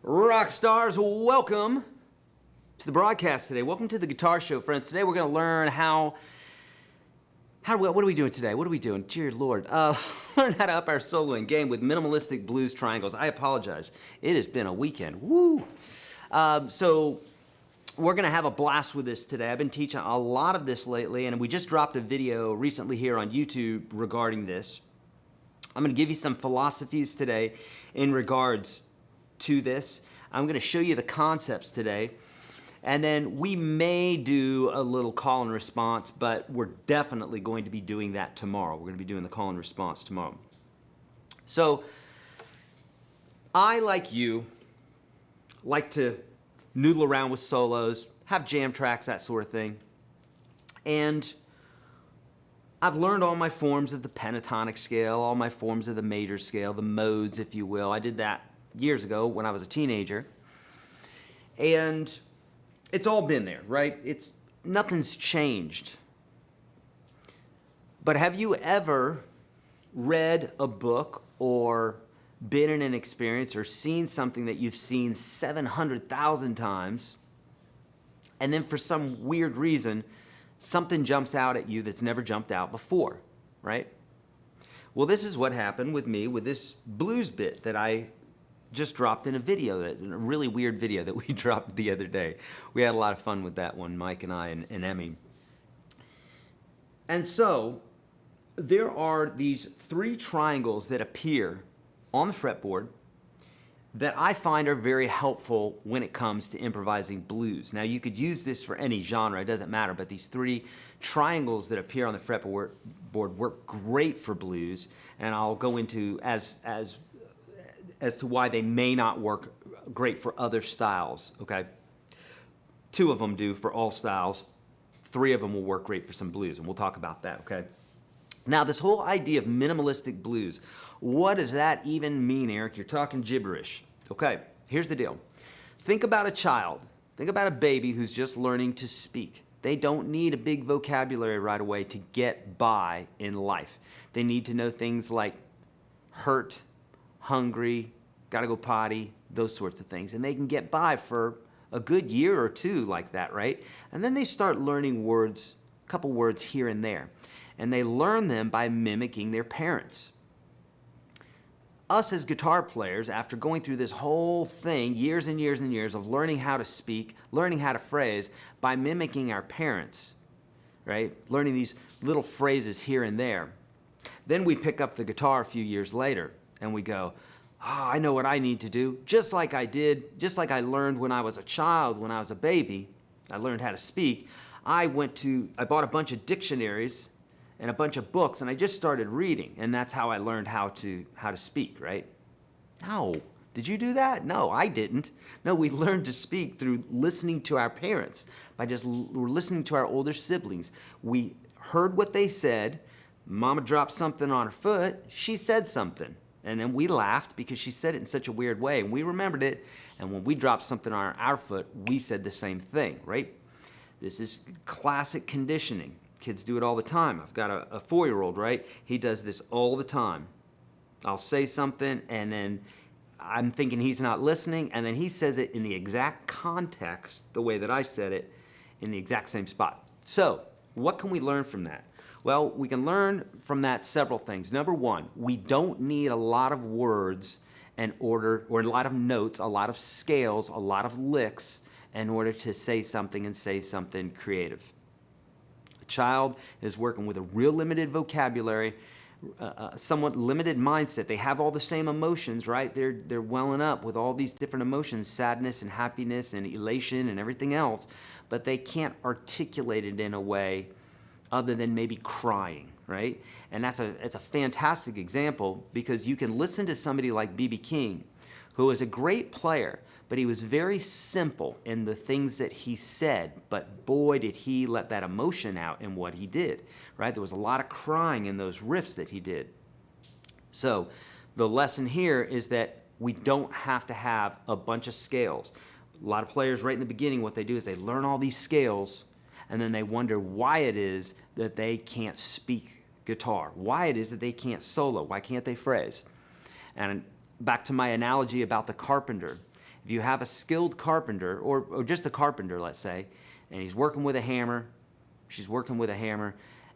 Rock stars, welcome to the broadcast today. Welcome to the Guitar Show, friends. Today we're going to learn what are we doing today? What are we doing? Dear Lord. Learn how to up our soloing game with minimalistic blues triangles. I apologize. It has been a weekend. Woo! So we're going to have a blast with this today. I've been teaching a lot of this lately, and we just dropped a video recently here on YouTube regarding this. I'm going to give you some philosophies today in regards to this. I'm going to show you the concepts today, and then we may do a little call and response, but we're definitely going to be doing that tomorrow. We're going to be doing the call and response tomorrow. So I, like you, like to noodle around with solos, have jam tracks, that sort of thing. And I've learned all my forms of the pentatonic scale, all my forms of the major scale, the modes, if you will. I did that years ago when I was a teenager. And it's all been there, right? Nothing's changed. But have you ever read a book or been in an experience or seen something that you've seen 700,000 times, and then for some weird reason, something jumps out at you that's never jumped out before, right? Well, this is what happened with me with this blues bit that I just dropped in a video, a really weird video that we dropped the other day. We had a lot of fun with that one, Mike and I and Emmy. And so there are these three triangles that appear on the fretboard that I find are very helpful when it comes to improvising blues. Now, you could use this for any genre, it doesn't matter, but these three triangles that appear on the fretboard work great for blues, and I'll go into as to why they may not work great for other styles, okay? Two of them do for all styles. Three of them will work great for some blues, and we'll talk about that, okay? Now, this whole idea of minimalistic blues, what does that even mean, Eric? You're talking gibberish. Okay, here's the deal. Think about a child. Think about a baby who's just learning to speak. They don't need a big vocabulary right away to get by in life. They need to know things like hurt, hungry, gotta go potty, those sorts of things. And they can get by for a good year or two like that, right? And then they start learning words, a couple words here and there. And they learn them by mimicking their parents. Us as guitar players, after going through this whole thing, years and years and years of learning how to speak, learning how to phrase, by mimicking our parents, right? Learning these little phrases here and there. Then we pick up the guitar a few years later, and we go, oh, I know what I need to do. Just like I learned when I was a child, when I was a baby, I learned how to speak. I bought a bunch of dictionaries and a bunch of books, and I just started reading, and that's how I learned how to speak, right? No. Did you do that? No, I didn't. No, we learned to speak through listening to our parents, by just listening to our older siblings. We heard what they said. Mama dropped something on her foot. She said something. And then we laughed because she said it in such a weird way, and we remembered it. And when we dropped something on our foot, we said the same thing, right? This is classic conditioning. Kids do it all the time. I've got a 4-year-old, right? He does this all the time. I'll say something, and then I'm thinking he's not listening, and then he says it in the exact context, the way that I said it, in the exact same spot. So, what can we learn from that? Well, we can learn from that several things. Number one, we don't need a lot of words or a lot of notes, a lot of scales, a lot of licks in order to say something and say something creative. A child is working with a real limited vocabulary, somewhat limited mindset. They have all the same emotions, right? They're welling up with all these different emotions, sadness and happiness and elation and everything else, but they can't articulate it in a way other than maybe crying, right? And it's a fantastic example because you can listen to somebody like B.B. King, who was a great player, but he was very simple in the things that he said, but boy, did he let that emotion out in what he did, right? There was a lot of crying in those riffs that he did. So the lesson here is that we don't have to have a bunch of scales. A lot of players right in the beginning, what they do is they learn all these scales, and then they wonder why it is that they can't speak guitar, why it is that they can't solo, why can't they phrase. And back to my analogy about the carpenter. If you have a skilled carpenter, or just a carpenter, let's say, and he's working with a hammer, she's working with a hammer,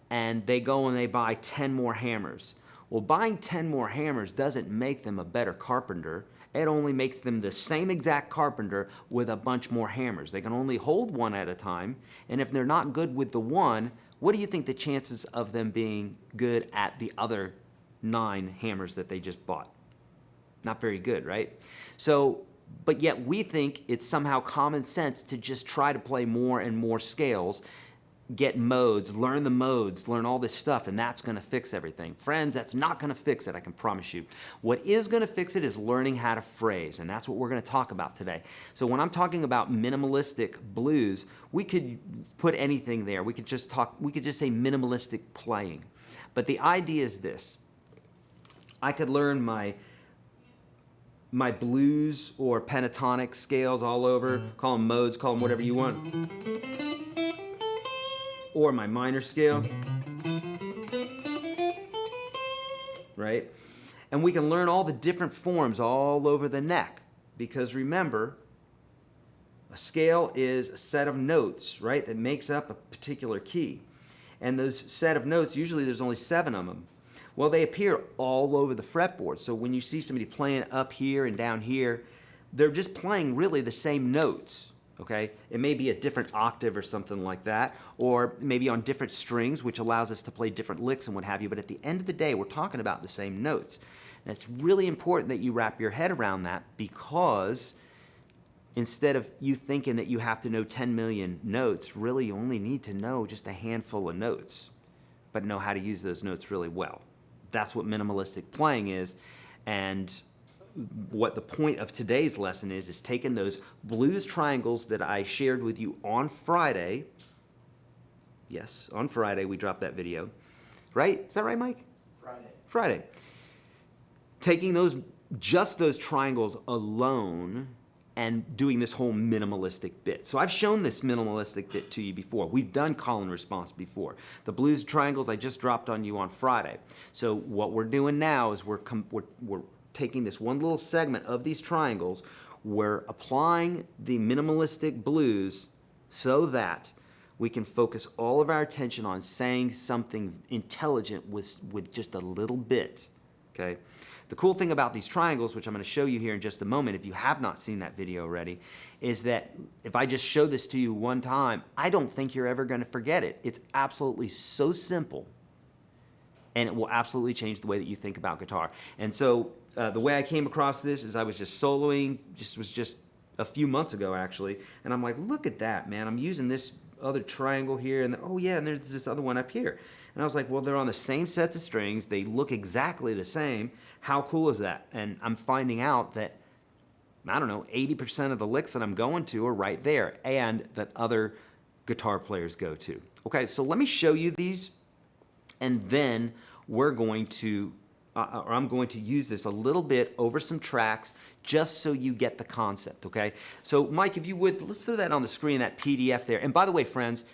and they go and they buy 10 more hammers. Well, buying 10 more hammers doesn't make them a better carpenter. It only makes them the same exact carpenter with a bunch more hammers. They can only hold one at a time, and if they're not good with the one, what do you think the chances of them being good at the other 9 hammers that they just bought? Not very good, right? So, but yet we think it's somehow common sense to just try to play more and more scales, get modes, learn the modes, learn all this stuff, and that's gonna fix everything. Friends, that's not gonna fix it, I can promise you. What is gonna fix it is learning how to phrase, and that's what we're gonna talk about today. So when I'm talking about minimalistic blues, we could put anything there. We could just say minimalistic playing. But the idea is this. I could learn my blues or pentatonic scales all over, call them modes, call them whatever you want. Or my minor scale, right? And we can learn all the different forms all over the neck, because remember, a scale is a set of notes, right, that makes up a particular key. And those set of notes, usually there's only 7 of them. Well, they appear all over the fretboard. So when you see somebody playing up here and down here, they're just playing really the same notes, okay? It may be a different octave or something like that, or maybe on different strings, which allows us to play different licks and what have you. But at the end of the day, we're talking about the same notes. And it's really important that you wrap your head around that, because instead of you thinking that you have to know 10 million notes, really you only need to know just a handful of notes, but know how to use those notes really well. That's what minimalistic playing is. And what the point of today's lesson is taking those blues triangles that I shared with you on Friday. Yes, on Friday we dropped that video. Right? Is that right, Mike? Friday. Taking just those triangles alone and doing this whole minimalistic bit. So I've shown this minimalistic bit to you before. We've done call and response before. The blues triangles I just dropped on you on Friday. So what we're doing now is we're taking this one little segment of these triangles, we're applying the minimalistic blues so that we can focus all of our attention on saying something intelligent with just a little bit, okay? The cool thing about these triangles, which I'm going to show you here in just a moment, if you have not seen that video already, is that if I just show this to you one time, I don't think you're ever going to forget it. It's absolutely so simple, and it will absolutely change the way that you think about guitar. And so the way I came across this is I was just soloing, was just a few months ago actually, and I'm like, look at that, man. I'm using this other triangle here, and oh yeah, and there's this other one up here. And I was like, well, they're on the same sets of strings. They look exactly the same. How cool is that? And I'm finding out that, I don't know, 80% of the licks that I'm going to are right there, and that other guitar players go to. Okay, so let me show you these, and then we're going to, or I'm going to use this a little bit over some tracks just so you get the concept, okay? So Mike, if you would, let's throw that on the screen, that PDF there. And by the way, friends,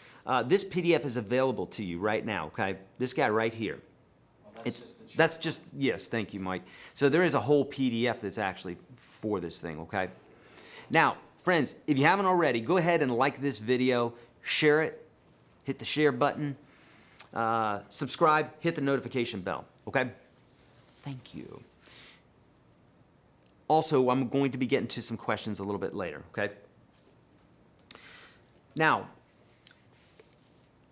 this PDF is available to you right now, okay? This guy right here. Well, that's just, yes, thank you, Mike. So there is a whole PDF that's actually for this thing, okay? Now, friends, if you haven't already, go ahead and like this video, share it, hit the share button, subscribe, hit the notification bell, okay? Thank you. Also, I'm going to be getting to some questions a little bit later, okay? Now,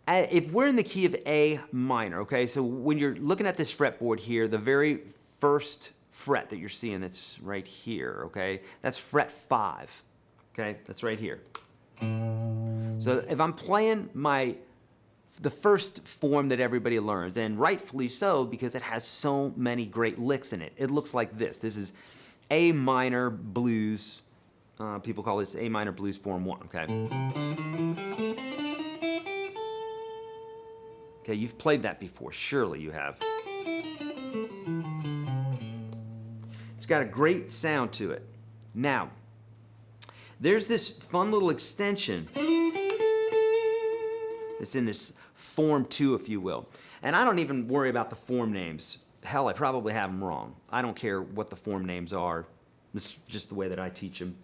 if we're in the key of A minor, okay, so when you're looking at this fretboard here, the very first fret that you're seeing that's right here, okay, that's fret 5, okay, that's right here. So if I'm playing the first form that everybody learns, and rightfully so because it has so many great licks in it, it looks like this. This is A minor blues, people call this A minor blues form 1, okay? Okay, you've played that before, surely you have. It's got a great sound to it. Now, there's this fun little extension. It's in this form 2, if you will. And I don't even worry about the form names. Hell, I probably have them wrong. I don't care what the form names are. This is just the way that I teach them.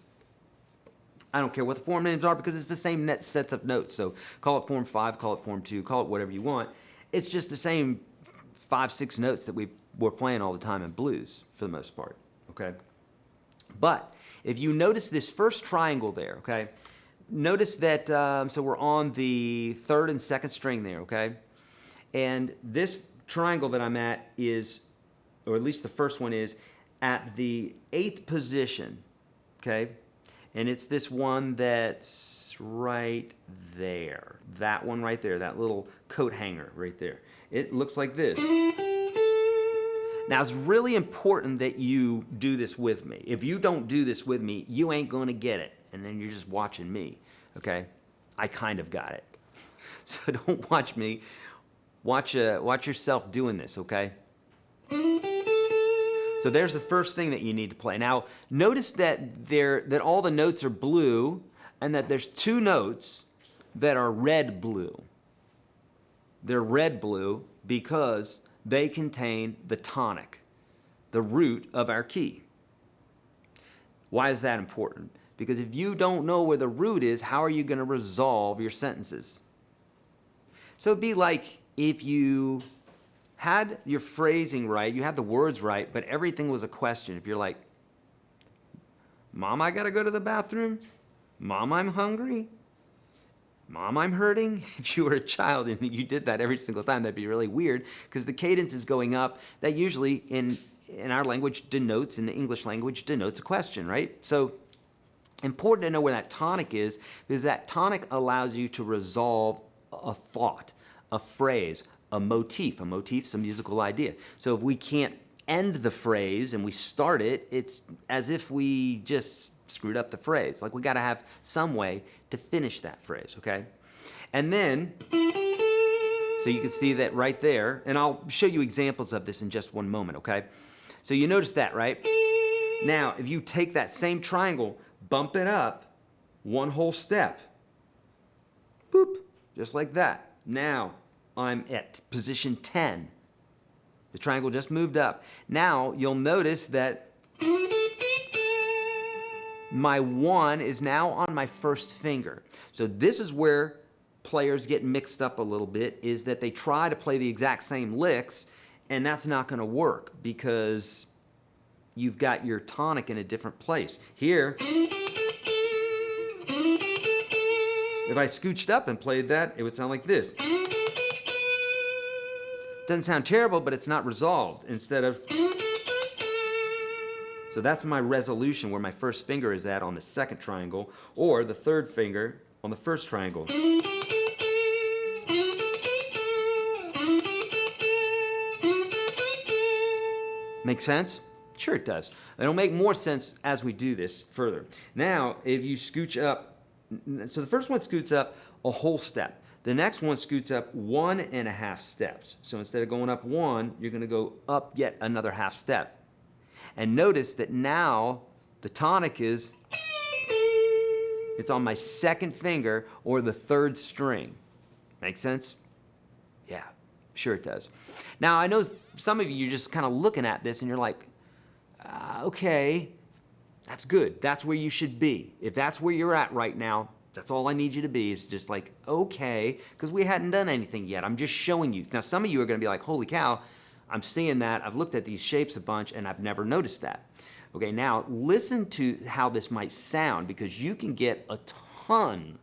I don't care what the form names are because it's the same net sets of notes. So call it form 5, call it form 2, call it whatever you want. It's just the same 5, 6 notes that we're playing all the time in blues for the most part, okay? But if you notice this first triangle there, okay? Notice that, so we're on the 3rd and 2nd string there, okay? And this triangle that I'm at is, or at least the first one is, at the 8th position, okay? And it's this one that's right there. That one right there, that little coat hanger right there. It looks like this. Now, it's really important that you do this with me. If you don't do this with me, you ain't going to get it. And then you're just watching me, okay? I kind of got it. So don't watch me. Watch yourself doing this, okay? So there's the first thing that you need to play. Now, notice that all the notes are blue and that there's 2 notes that are red-blue. They're red-blue because they contain the tonic, the root of our key. Why is that important? Because if you don't know where the root is, how are you going to resolve your sentences? So it'd be like if you had your phrasing right, you had the words right, but everything was a question. If you're like, Mom, I got to go to the bathroom. Mom, I'm hungry. Mom, I'm hurting. If you were a child and you did that every single time, that'd be really weird because the cadence is going up. That usually in our language denotes, in the English language, denotes a question, right? So important to know where that tonic is because that tonic allows you to resolve a thought, a phrase, a motif's a musical idea. So if we can't end the phrase and we start it, it's as if we just screwed up the phrase. Like we got to have some way to finish that phrase, okay? And then, so you can see that right there, and I'll show you examples of this in just one moment, okay? So you notice that, right? Now, if you take that same triangle, bump it up 1 whole step, boop, just like that. Now, I'm at position 10. The triangle just moved up. Now, you'll notice that my 1 is now on my first finger. So this is where players get mixed up a little bit, is that they try to play the exact same licks, and that's not going to work because you've got your tonic in a different place. Here, if I scooched up and played that, it would sound like this. Doesn't sound terrible, but it's not resolved. Instead of... So that's my resolution, where my first finger is at on the 2nd triangle, or the 3rd finger on the 1st triangle. Make sense? Sure it does. It'll make more sense as we do this further. Now, if you scooch up, so the first one scoots up a whole step. The next one scoots up 1.5 steps. So instead of going up 1, you're going to go up yet another half step. And notice that now the tonic is, it's on my 2nd finger or the 3rd string. Make sense? Yeah, sure it does. Now I know some of you are just kind of looking at this and you're like, okay, that's good. That's where you should be. If that's where you're at right now, that's all I need you to be, is just like, okay, because we hadn't done anything yet. I'm just showing you. Now, some of you are going to be like, holy cow, I'm seeing that. I've looked at these shapes a bunch, and I've never noticed that. Okay, now listen to how this might sound, because you can get a ton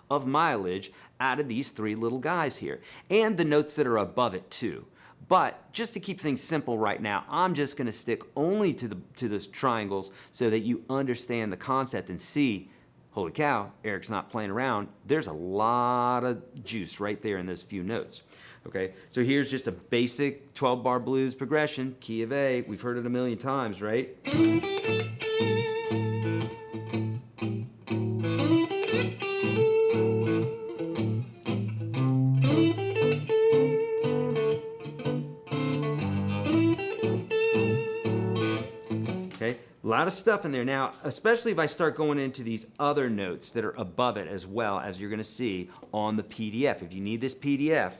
of mileage out of these 3 little guys here, and the notes that are above it too. But just to keep things simple right now, I'm just going to stick only to those triangles so that you understand the concept and see, holy cow, Eric's not playing around. There's a lot of juice right there in those few notes. Okay, so here's just a basic 12-bar blues progression, key of A. We've heard it a million times, right? Okay, a lot of stuff in there. Now, especially if I start going into these other notes that are above it as well, as you're going to see on the PDF. If you need this PDF,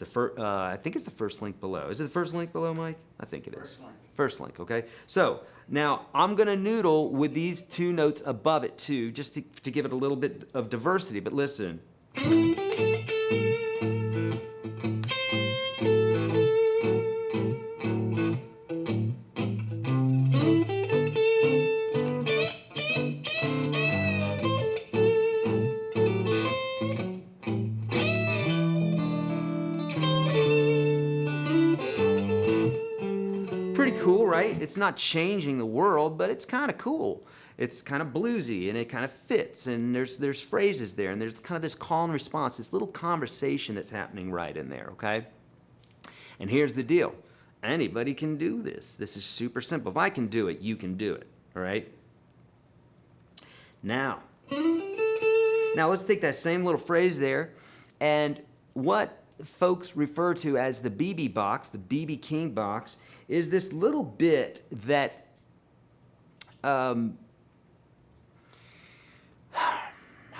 I think it's the first link below. Is it the first link below, Mike? I think it is. First link. First link, okay? So now I'm gonna noodle with these two notes above it too, just to give it a little bit of diversity, but listen. Pretty cool, right? It's not changing the world, but it's kind of cool. It's kind of bluesy and it kind of fits, and there's phrases there, and there's kind of this call and response, this little conversation that's happening right in there, okay? And here's the deal. Anybody can do this. This is super simple. If I can do it, you can do it, all right? Now let's take that same little phrase there, and what folks refer to as the BB box, the BB King box, is this little bit that how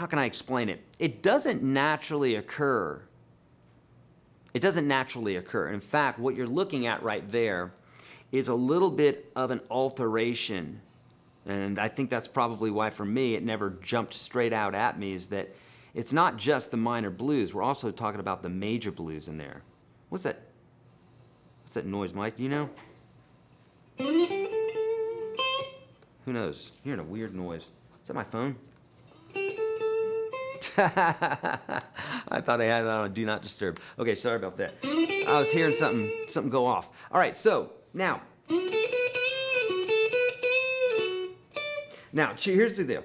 can I explain it? It doesn't naturally occur. It doesn't naturally occur. In fact, what you're looking at right there is a little bit of an alteration. And I think that's probably why, for me, it never jumped straight out at me, is that it's not just the minor blues. We're also talking about the major blues in there. What's that? What's that noise, Mike? Do you know? Who knows? I'm hearing a weird noise. Is that my phone? I thought I had it on Do Not Disturb. Okay, sorry about that. I was hearing something go off. All right, so now here's the deal.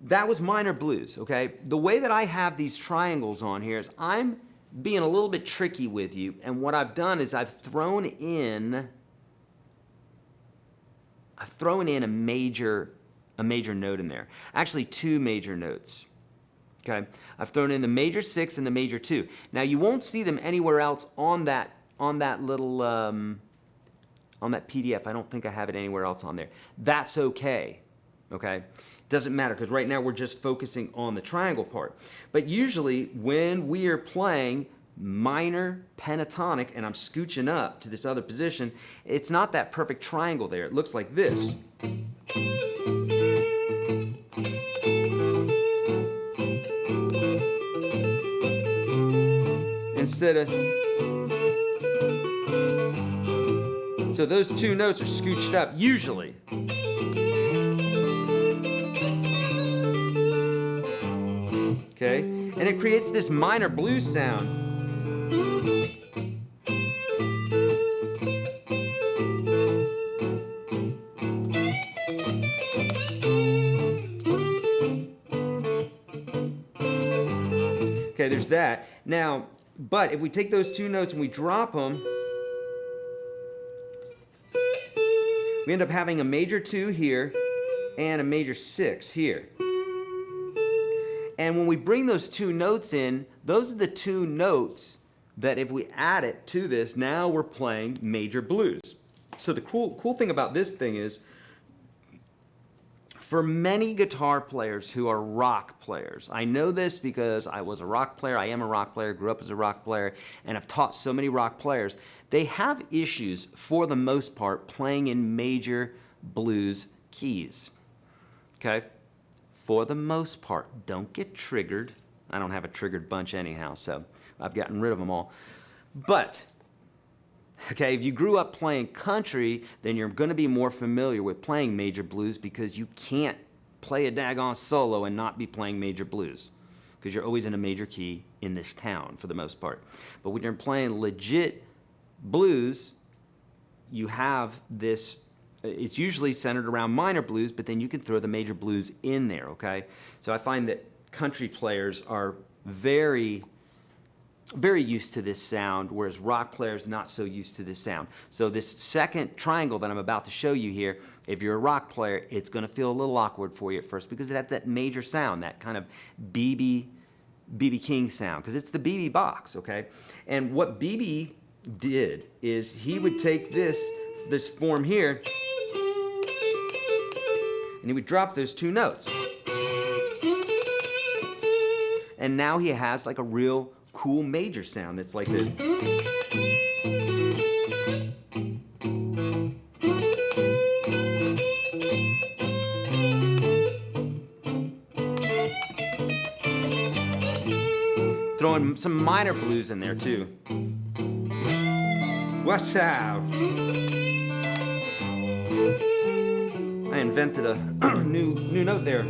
That was minor blues, okay? The way that I have these triangles on here is I'm being a little bit tricky with you, and what I've done is I've thrown in a major note in there. Actually, two major notes. Okay? I've thrown in the major 6 and the major 2. Now you won't see them anywhere else on that little on that PDF. I don't think I have it anywhere else on there. That's okay. Okay? Doesn't matter, because right now we're just focusing on the triangle part. But usually when we are playing minor pentatonic and I'm scooching up to this other position, it's not that perfect triangle there. It looks like this. Instead of... So those two notes are scooched up, usually. Okay? And it creates this minor blues sound. Okay, there's that. Now, but if we take those two notes and we drop them, we end up having a major 2 here and a major 6 here. And when we bring those two notes in, those are the two notes that if we add it to this, now we're playing major blues. So the cool thing about this thing is, for many guitar players who are rock players, I know this because I was a rock player, I am a rock player, grew up as a rock player, and I've taught so many rock players, they have issues, for the most part, playing in major blues keys. Okay? For the most part, don't get triggered. I don't have a triggered bunch anyhow, so I've gotten rid of them all. But, okay, if you grew up playing country, then you're going to be more familiar with playing major blues, because you can't play a daggone solo and not be playing major blues, because you're always in a major key in this town for the most part. But when you're playing legit blues, you have this. It's usually centered around minor blues, but then you can throw the major blues in there, okay? So I find that country players are very, very used to this sound, whereas rock players not so used to this sound. So this second triangle that I'm about to show you here, if you're a rock player, it's going to feel a little awkward for you at first, because it has that major sound, that kind of BB King sound, because it's the BB box, okay? And what BB did is he would take this form here, and he would drop those two notes. And now he has like a real cool major sound that's like this. Throwing some minor blues in there too. What's up? I invented a new note there.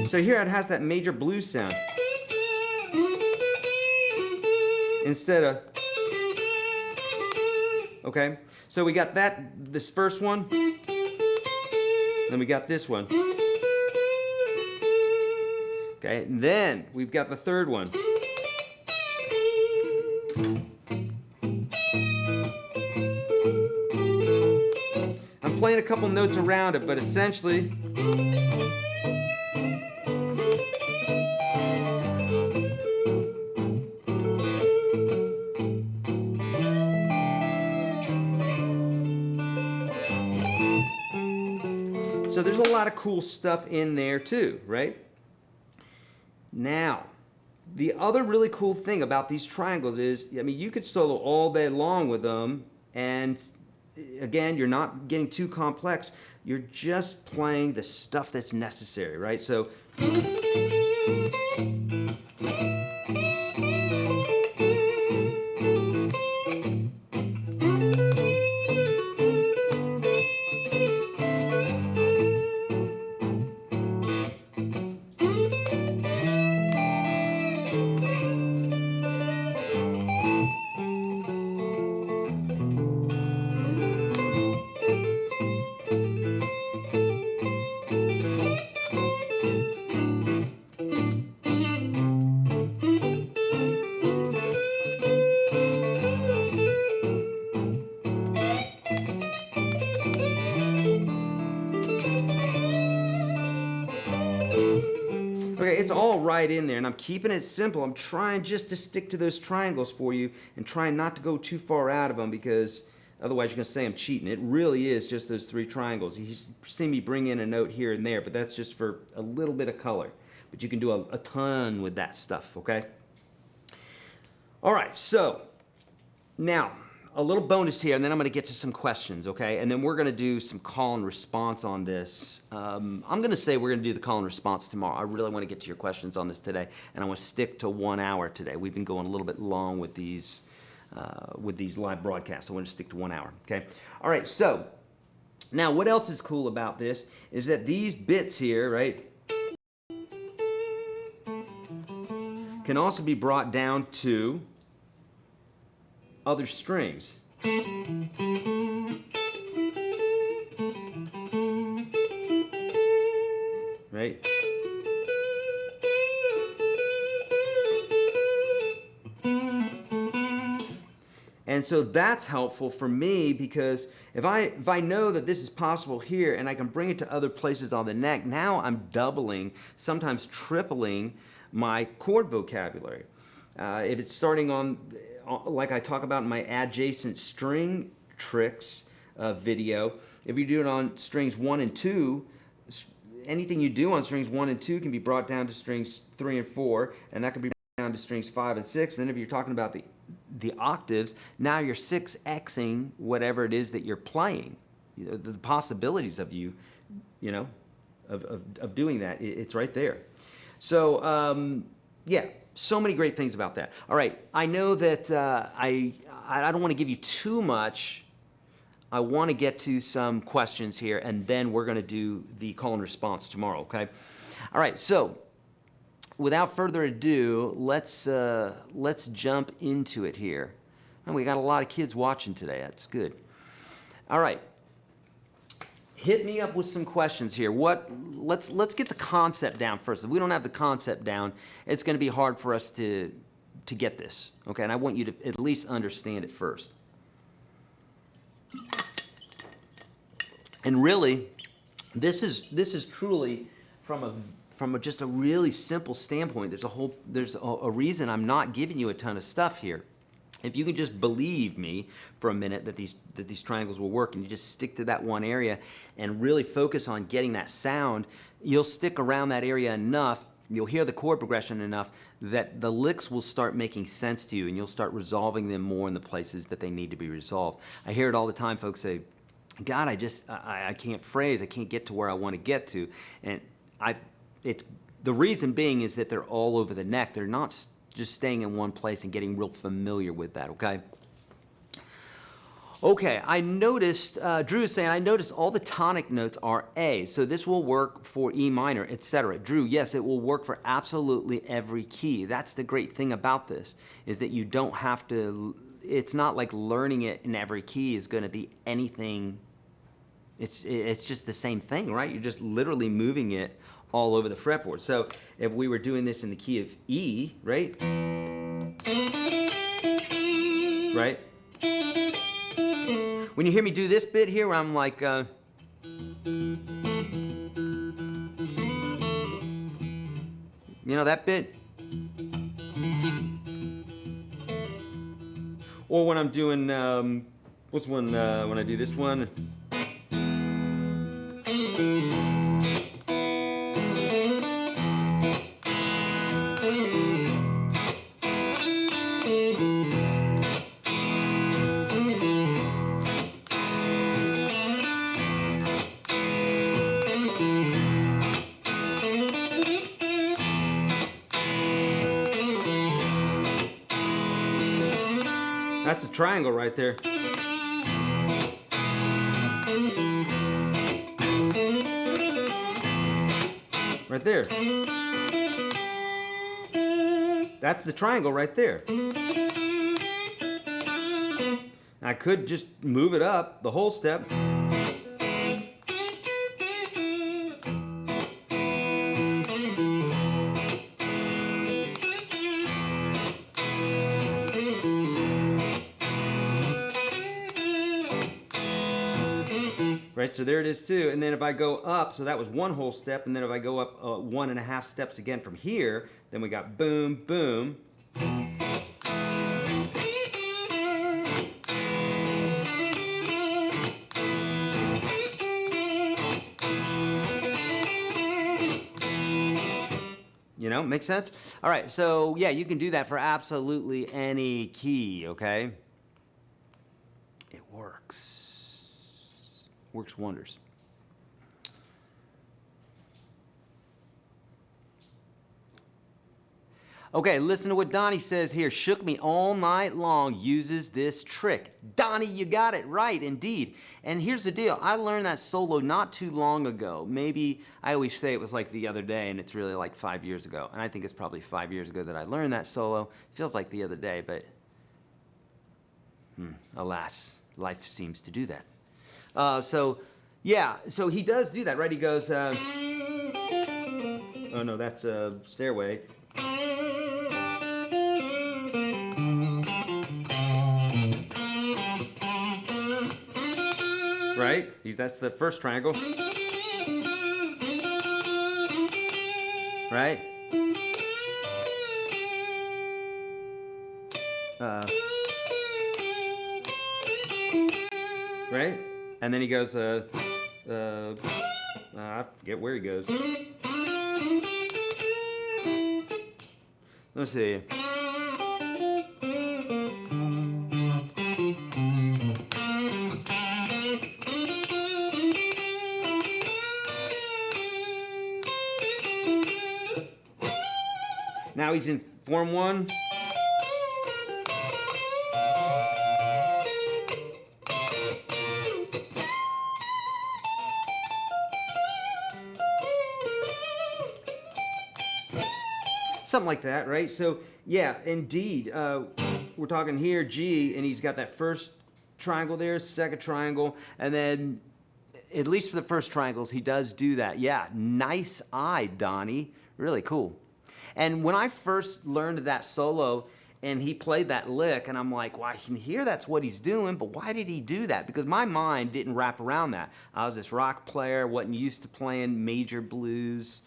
So here it has that major blues sound. Instead of, okay? So we got this first one, then we got this one. Okay, and then we've got the third one. I'm playing a couple notes around it, but essentially, so there's a lot of cool stuff in there too, right? Now, the other really cool thing about these triangles is, I mean, you could solo all day long with them, and again, you're not getting too complex. You're just playing the stuff that's necessary, right? So, okay, it's all right in there, and I'm keeping it simple. I'm trying just to stick to those triangles for you and trying not to go too far out of them, because otherwise you're going to say I'm cheating. It really is just those three triangles. You see me bring in a note here and there, but that's just for a little bit of color. But you can do a ton with that stuff, okay? All right, so now a little bonus here, and then I'm going to get to some questions, okay? And then we're going to do some call and response on this. I'm going to say we're going to do the call and response tomorrow. I really want to get to your questions on this today, and I want to stick to 1 hour today. We've been going a little bit long with these live broadcasts. I want to stick to 1 hour, okay? All right, so now what else is cool about this is that these bits here, right, can also be brought down to other strings. Right? And so that's helpful for me, because if I know that this is possible here and I can bring it to other places on the neck, now I'm doubling, sometimes tripling my chord vocabulary. If it's starting on, like I talk about in my adjacent string tricks video, if you do it on strings 1 and 2, anything you do on strings 1 and 2 can be brought down to strings 3 and 4, and that can be brought down to strings 5 and 6. And then if you're talking about the octaves, now you're 6xing whatever it is that you're playing. The possibilities of of doing that, it's right there. So yeah, so many great things about that. All right, I know that I don't want to give you too much. I want to get to some questions here, and then we're going to do the call and response tomorrow, okay? All right, so without further ado, let's jump into it here. And we got a lot of kids watching today. That's good. All right. Hit me up with some questions here. Let's get the concept down first. If we don't have the concept down, it's going to be hard for us to get this, okay? And I want you to at least understand it first. And really, this is truly from just a really simple standpoint. There's a reason I'm not giving you a ton of stuff here. If you can just believe me for a minute that these triangles will work, and you just stick to that one area and really focus on getting that sound, you'll stick around that area enough, you'll hear the chord progression enough that the licks will start making sense to you, and you'll start resolving them more in the places that they need to be resolved. I hear it all the time, folks say, God, I can't phrase, I can't get to where I want to get to. And the reason being is that they're all over the neck. They're not just staying in one place and getting real familiar with that, okay? Okay, I noticed, Drew is saying, I noticed all the tonic notes are A, so this will work for E minor, etc. Drew, yes, it will work for absolutely every key. That's the great thing about this, is that you don't have to, it's not like learning it in every key is going to be anything, it's just the same thing, right? You're just literally moving it all over the fretboard. So if we were doing this in the key of E, right? Right? When you hear me do this bit here where I'm like, you know that bit? Or when I'm doing, what's one, when I do this one? That's a triangle right there. Right there. That's the triangle right there. I could just move it up the whole step. Right, so there it is too. And then if I go up, so that was one whole step, and then if I go up 1.5 steps again from here, then we got boom, boom. You know, makes sense? All right, so yeah, you can do that for absolutely any key, okay? It works. Works wonders. Okay, listen to what Donnie says here. Shook me all night long, uses this trick. Donnie, you got it right, indeed. And here's the deal. I learned that solo not too long ago. Maybe, I always say it was like the other day, and it's really like 5 years ago. And I think it's probably 5 years ago that I learned that solo. Feels like the other day, but alas, life seems to do that. Yeah, so he does do that, right? He goes, oh no, that's a stairway. Right? That's the first triangle. Right? Right? And then he goes, I forget where he goes. Let's see. Now he's in form 1. Something like that, right? So, yeah, indeed. We're talking here, G, and he's got that first triangle there, second triangle, and then, at least for the first triangles, he does do that. Yeah, nice eye, Donnie. Really cool. And when I first learned that solo, and he played that lick, and I'm like, well, I can hear that's what he's doing, but why did he do that? Because my mind didn't wrap around that. I was this rock player, wasn't used to playing major blues,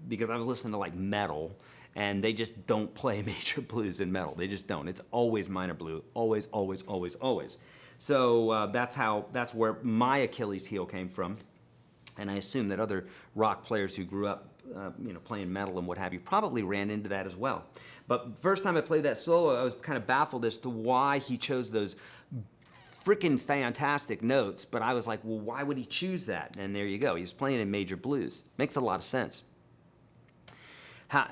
because I was listening to like metal, and they just don't play major blues in metal. They just don't. It's always minor blue, always, always, always, always. So that's where my Achilles heel came from, and I assume that other rock players who grew up, playing metal and what have you, probably ran into that as well. But first time I played that solo, I was kind of baffled as to why he chose those freaking fantastic notes, but I was like, well, why would he choose that? And there you go. He's playing in major blues. Makes a lot of sense.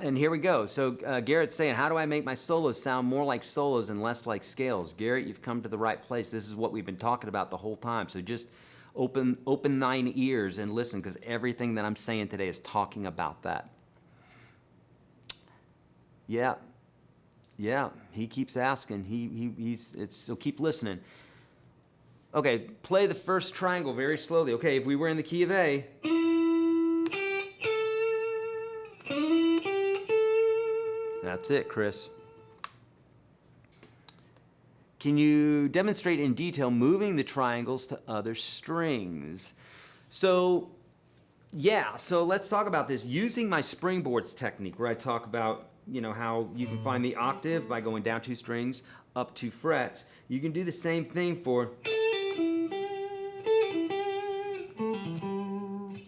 And here we go. So Garrett's saying, how do I make my solos sound more like solos and less like scales? Garrett, you've come to the right place. This is what we've been talking about the whole time. So just open thine ears and listen, because everything that I'm saying today is talking about that. Yeah. He keeps asking. So keep listening. Okay, play the first triangle very slowly. Okay, if we were in the key of A. That's it, Chris. Can you demonstrate in detail moving the triangles to other strings? So, yeah, so let's talk about this. Using my springboards technique, where I talk about, how you can find the octave by going down 2 strings, up 2 frets. You can do the same thing for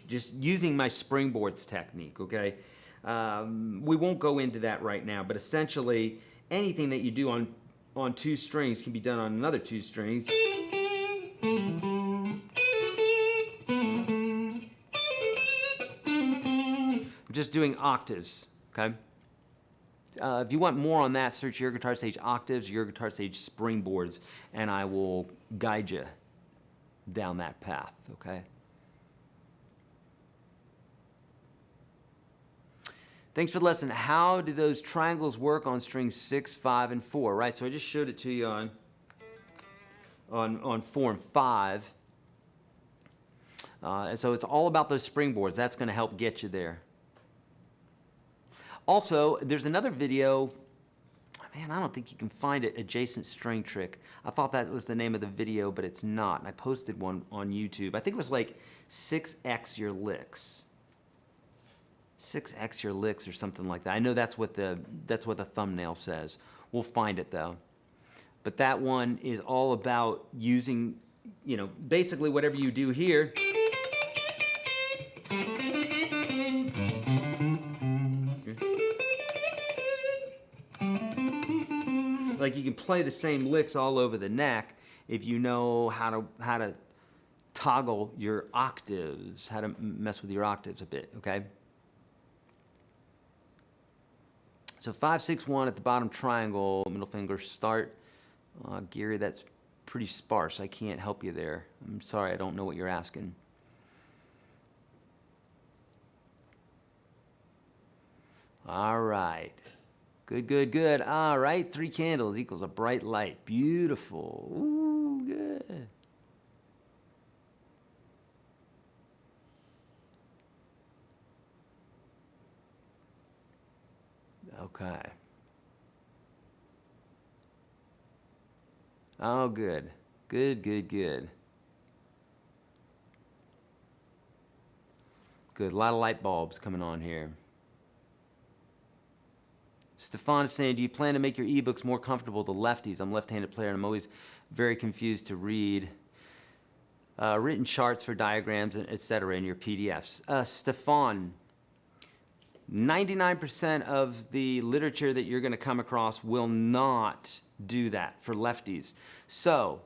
just using my springboards technique, okay? We won't go into that right now, but essentially anything that you do on 2 strings can be done on another 2 strings. We're just doing octaves, okay? If you want more on that, search YourGuitarSage octaves, YourGuitarSage springboards, and I will guide you down that path, okay? Thanks for the lesson. How do those triangles work on strings 6, 5, and 4? Right, so I just showed it to you on 4 and 5. And so it's all about those springboards. That's going to help get you there. Also, there's another video. Man, I don't think you can find it, Adjacent String Trick. I thought that was the name of the video, but it's not. And I posted one on YouTube. I think it was like 6x your licks. 6x your licks or something like that. I know that's what the thumbnail says. We'll find it though. But that one is all about using, basically whatever you do here. Like you can play the same licks all over the neck if you know how to toggle your octaves, how to mess with your octaves a bit, okay? So 5, 6, 1 at the bottom triangle, middle finger start. Gary, that's pretty sparse. I can't help you there. I'm sorry, I don't know what you're asking. All right. Good. All right, 3 candles equals a bright light. Beautiful. Ooh, good. Okay. Oh, good. Good. Good. A lot of light bulbs coming on here. Stefan is saying, do you plan to make your ebooks more comfortable to lefties? I'm a left-handed player, and I'm always very confused to read written charts for diagrams, etc. in your PDFs. Stefan, 99% of the literature that you're going to come across will not do that for lefties. So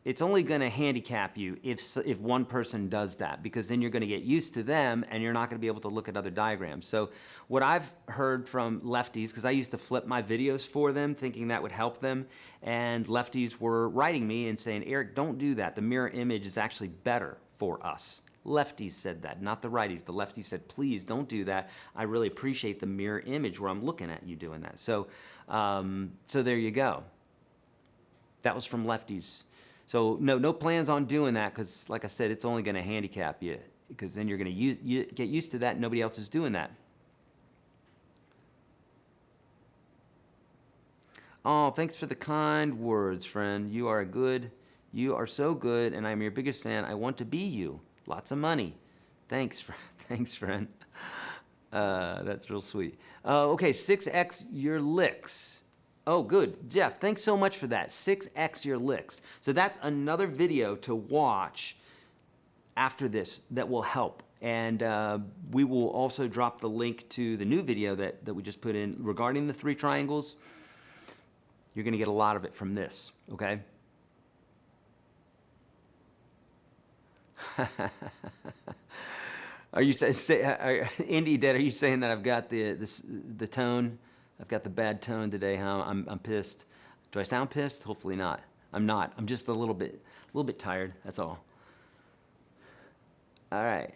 it's only going to handicap you if one person does that, because then you're going to get used to them and you're not going to be able to look at other diagrams. So what I've heard from lefties, because I used to flip my videos for them thinking that would help them, and lefties were writing me and saying, Eric, don't do that. The mirror image is actually better for us. Lefties said that, not the righties. The lefties said, please don't do that. I really appreciate the mirror image where I'm looking at you doing that. So, so there you go. That was from lefties. So no plans on doing that, because like I said, it's only going to handicap you, because then you're going to get used to that and nobody else is doing that. Oh, thanks for the kind words, friend. You are so good, and I'm your biggest fan. I want to be you. Lots of money. Thanks, friend. That's real sweet. Okay, 6x your licks. Oh, good. Jeff, thanks so much for that. 6x your licks. So that's another video to watch after this that will help. And we will also drop the link to the new video that we just put in regarding the 3 triangles. You're going to get a lot of it from this, okay? Are you Indy Dead? Are you saying that I've got the tone? I've got the bad tone today, huh? I'm pissed. Do I sound pissed? Hopefully not. I'm not. I'm just a little bit tired. That's all. All right.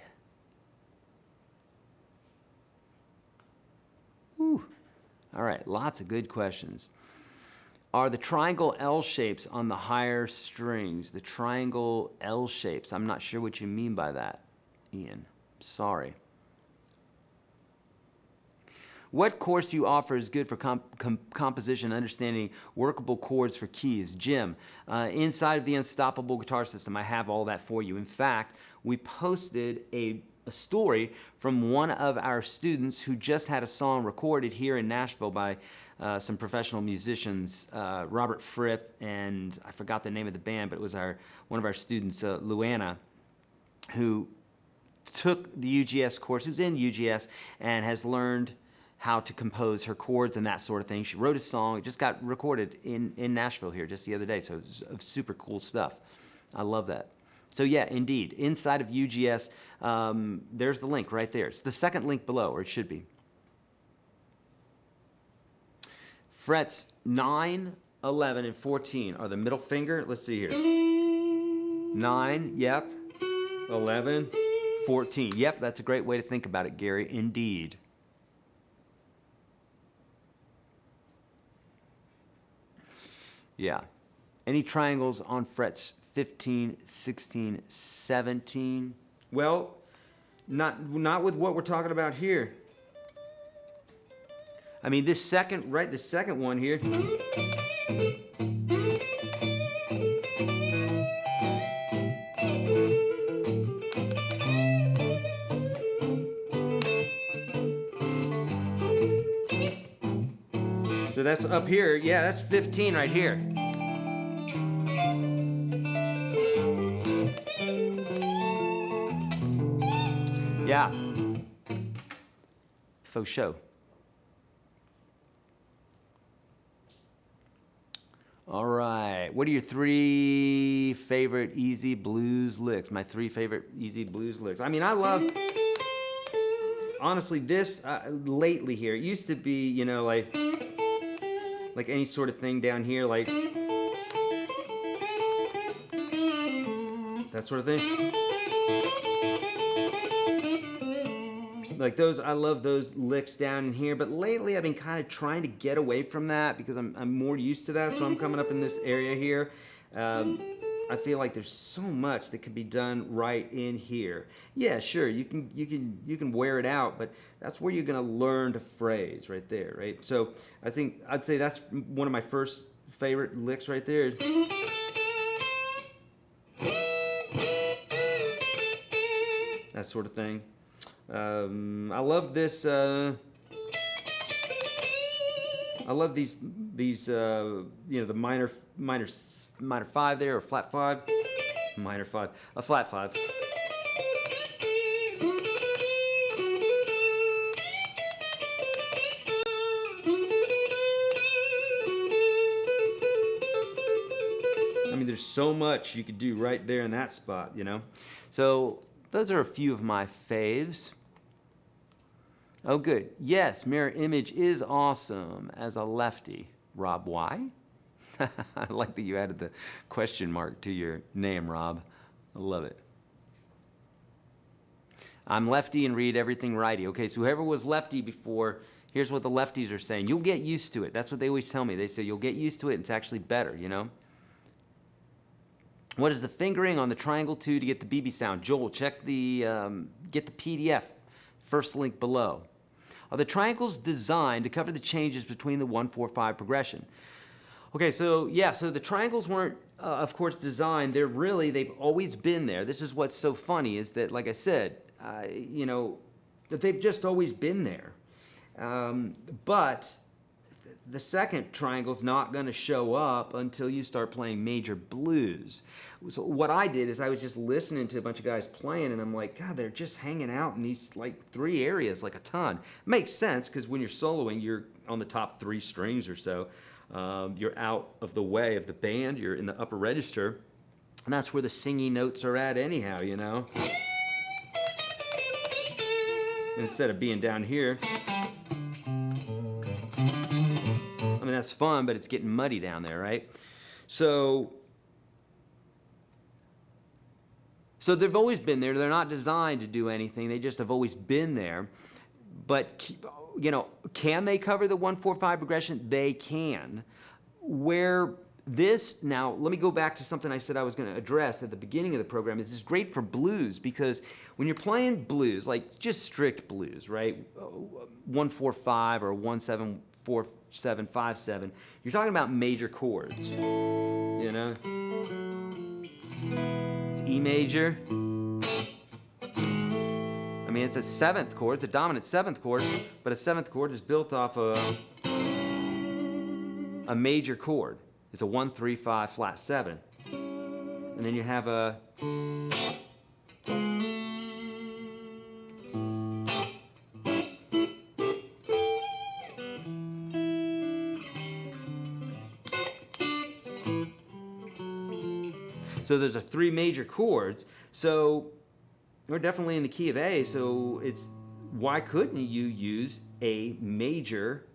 Whew. All right. Lots of good questions. Are the triangle L shapes on the higher strings? The triangle L shapes. I'm not sure what you mean by that, Ian. Sorry. What course you offer is good for composition, understanding workable chords for keys? Jim, inside of the Unstoppable Guitar System, I have all that for you. In fact, we posted a story from one of our students who just had a song recorded here in Nashville by some professional musicians, Robert Fripp, and I forgot the name of the band, but it was one of our students, Luana, who took the UGS course, who's in UGS, and has learned how to compose her chords and that sort of thing. She wrote a song. It just got recorded in Nashville here just the other day, so it's super cool stuff. I love that. So yeah, indeed, inside of UGS, there's the link right there. It's the second link below, or it should be. Frets 9, 11, and 14 are the middle finger. Let's see here. 9, yep. 11, 14. Yep, that's a great way to think about it, Gary. Indeed. Yeah. Any triangles on frets 15, 16, 17? Well, not with what we're talking about here. I mean, the second one here. So that's up here. Yeah, that's 15 right here. Yeah. Faux show. All right. What are your 3 favorite easy blues licks? My 3 favorite easy blues licks. I mean, I love, honestly, this lately here. It used to be, you know, like any sort of thing down here, like that sort of thing. Like those, I love those licks down in here, but lately I've been kind of trying to get away from that because I'm more used to that, so I'm coming up in this area here. I feel like there's so much that can be done right in here. Yeah, sure, you can wear it out, but that's where you're gonna learn to phrase right there, right? So I'd say that's one of my first favorite licks right there. That sort of thing. I love this. I love these. You know, the minor 5 there, or flat 5, minor 5, a flat 5. I mean, there's so much you could do right there in that spot, you know. So those are a few of my faves. Oh, good. Yes, mirror image is awesome as a lefty. Rob, why? I like that you added the question mark to your name, Rob. I love it. I'm lefty and read everything righty. Okay, so whoever was lefty before, here's what the lefties are saying. You'll get used to it. That's what they always tell me. They say you'll get used to it and it's actually better, you know? What is the fingering on the triangle 2 to get the BB sound? Joel, check the, get the PDF, first link below. Are the triangles designed to cover the changes between the 1, 4, 5 progression? Okay, so yeah, so the triangles weren't, of course, designed. They've always been there. This is what's so funny is that, like I said, you know, that they've just always been there. But the second triangle's not going to show up until you start playing major blues. So what I did is I was just listening to a bunch of guys playing, and I'm like, God, they're just hanging out in these like 3 areas like a ton. Makes sense, because when you're soloing, you're on the top 3 strings or so. You're out of the way of the band, you're in the upper register, and that's where the singing notes are at anyhow, you know? Instead of being down here. I mean, that's fun, but it's getting muddy down there, right? So they've always been there. They're not designed to do anything. They just have always been there. But, you know, can they cover the 1-4-5 progression? They can. Where this, now, let me go back to something I said I was going to address at the beginning of the program. This is great for blues, because when you're playing blues, like just strict blues, right? 1-4-5 or 1-7-4-7-5-7, you're talking about major chords, you know? It's E major. I mean, it's a 7th chord, it's a dominant 7th chord, but a 7th chord is built off a major chord. It's a 1-3-5 flat 7. And then you have a so there's 3 major chords. So we're definitely in the key of A, so it's, why couldn't you use a major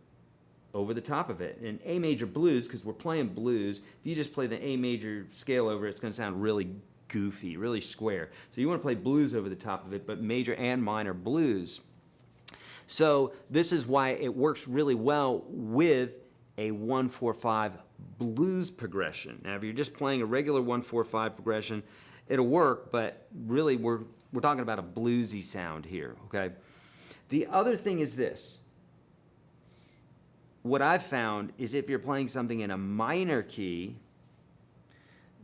over the top of it? And A major blues, because we're playing blues, if you just play the A major scale over it, it's going to sound really goofy, really square. So you want to play blues over the top of it, but major and minor blues. So this is why it works really well with a 1-4-5 blues progression. Now, if you're just playing a regular 1-4-5 progression, it'll work, but really we're talking about a bluesy sound here, okay? The other thing is this. What I've found is if you're playing something in a minor key,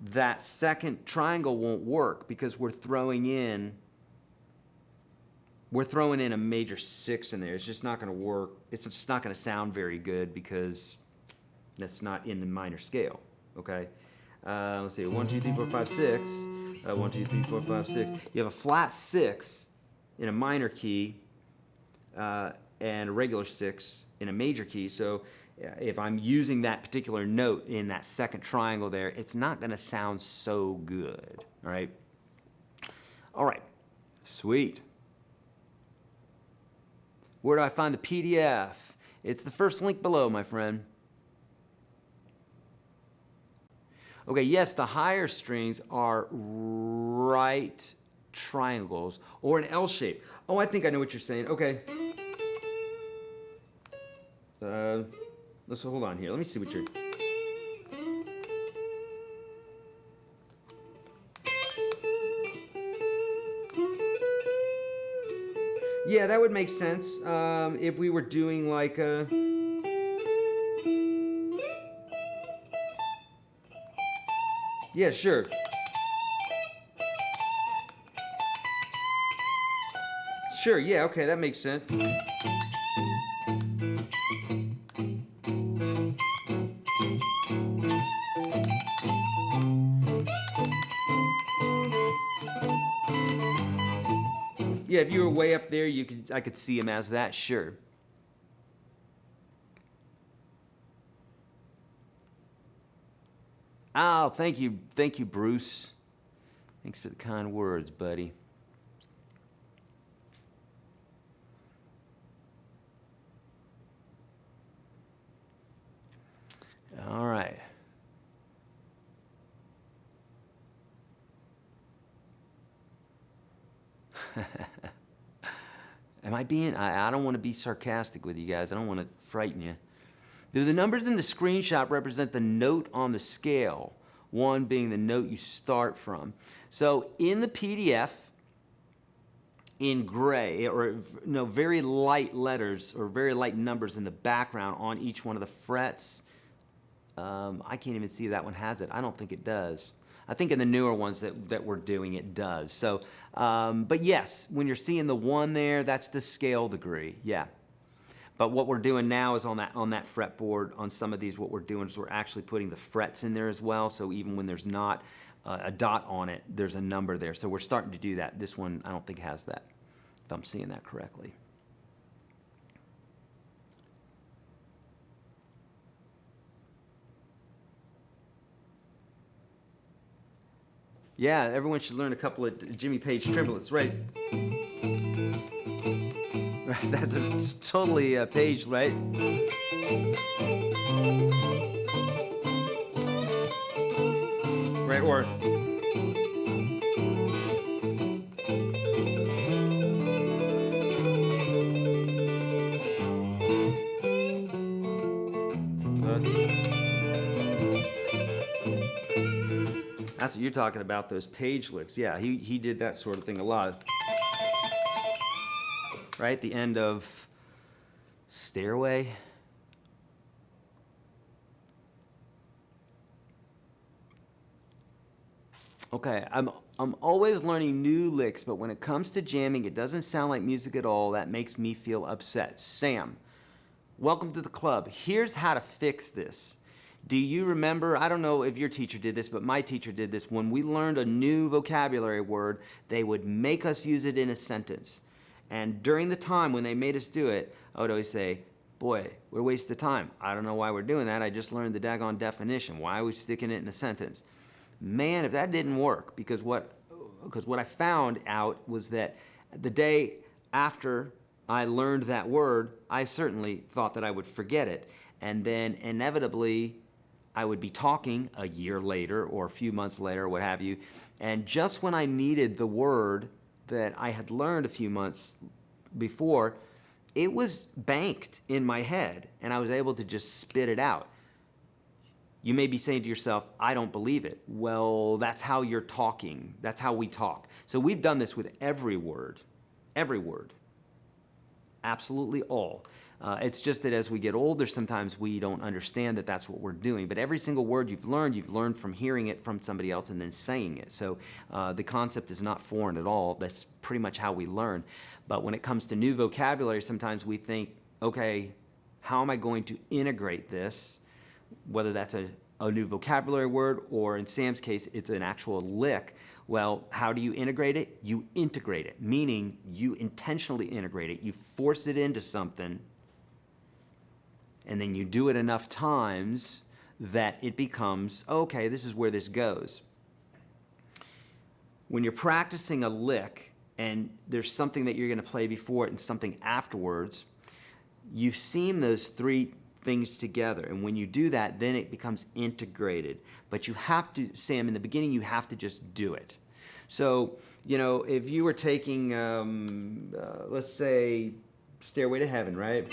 that second triangle won't work, because we're throwing in a major 6 in there. It's just not going to work. It's just not going to sound very good, because that's not in the minor scale, okay? Let's see, 1, 2, 3, 4, 5, 6. 1, 2, 3, 4, 5, 6. You have a flat 6 in a minor key and a regular 6 in a major key. So if I'm using that particular note in that second triangle there, it's not going to sound so good, all right? All right, sweet. Where do I find the PDF? It's the first link below, my friend. Okay, yes, the higher strings are right triangles or an L shape. Oh, I think I know what you're saying. Okay. Let's hold on here. Let me see what you're... Yeah, that would make sense if we were doing like a... Yeah, sure. Sure, yeah, okay, that makes sense. Yeah, if you were way up there, I could see him as that, sure. Oh, thank you, Bruce. Thanks for the kind words, buddy. All right. Am I being, I don't want to be sarcastic with you guys. I don't want to frighten you. The numbers in the screenshot represent the note on the scale, 1 being the note you start from. So in the PDF, in gray, or no, very light letters or very light numbers in the background on each one of the frets, I can't even see if that one has it. I don't think it does. I think in the newer ones that we're doing, it does. So, but yes, when you're seeing the 1 there, that's the scale degree, yeah. But what we're doing now is on that fretboard, on some of these, what we're doing is we're actually putting the frets in there as well. So even when there's not a dot on it, there's a number there. So we're starting to do that. This one, I don't think has that, if I'm seeing that correctly. Yeah, everyone should learn a couple of Jimmy Page triplets, right? That's totally a Page, right? Right, or that's what you're talking about, those Page licks. Yeah, he did that sort of thing a lot. Right, the end of Stairway. Okay, I'm always learning new licks, but when it comes to jamming, it doesn't sound like music at all. That makes me feel upset. Sam, welcome to the club. Here's how to fix this. Do you remember, I don't know if your teacher did this, but my teacher did this. When we learned a new vocabulary word, they would make us use it in a sentence. And during the time when they made us do it, I would always say, boy, we're wasting time. I don't know why we're doing that. I just learned the daggone definition. Why are we sticking it in a sentence? Man, if that didn't work, because what I found out was that the day after I learned that word, I certainly thought that I would forget it. And then inevitably, I would be talking a year later or a few months later or what have you, and just when I needed the word that I had learned a few months before, it was banked in my head, and I was able to just spit it out. You may be saying to yourself, I don't believe it. Well, that's how you're talking. That's how we talk. So we've done this with every word, absolutely all. It's just that as we get older, sometimes we don't understand that that's what we're doing. But every single word you've learned from hearing it from somebody else and then saying it. So the concept is not foreign at all. That's pretty much how we learn. But when it comes to new vocabulary, sometimes we think, okay, how am I going to integrate this? Whether that's a new vocabulary word or in Sam's case, it's an actual lick. Well, how do you integrate it? You integrate it, meaning you intentionally integrate it. You force it into something, and then you do it enough times that it becomes, okay, this is where this goes. When you're practicing a lick and there's something that you're going to play before it and something afterwards, you seam those 3 things together. And when you do that, then it becomes integrated. But you have to, Sam, in the beginning, you have to just do it. So, you know, if you were taking, let's say, Stairway to Heaven, right?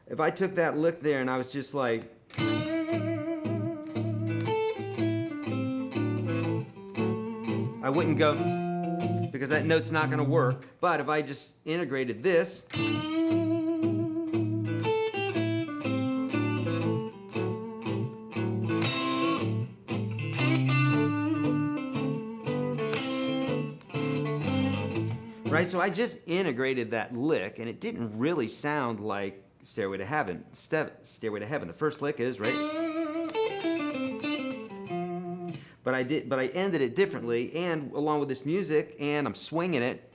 If I took that lick there and I was just like, I wouldn't go, because that note's not going to work. But if I just integrated this, right? So I just integrated that lick, and it didn't really sound like Stairway to Heaven. Stairway to Heaven. The first lick is, right? But I ended it differently, and along with this music, and I'm swinging it.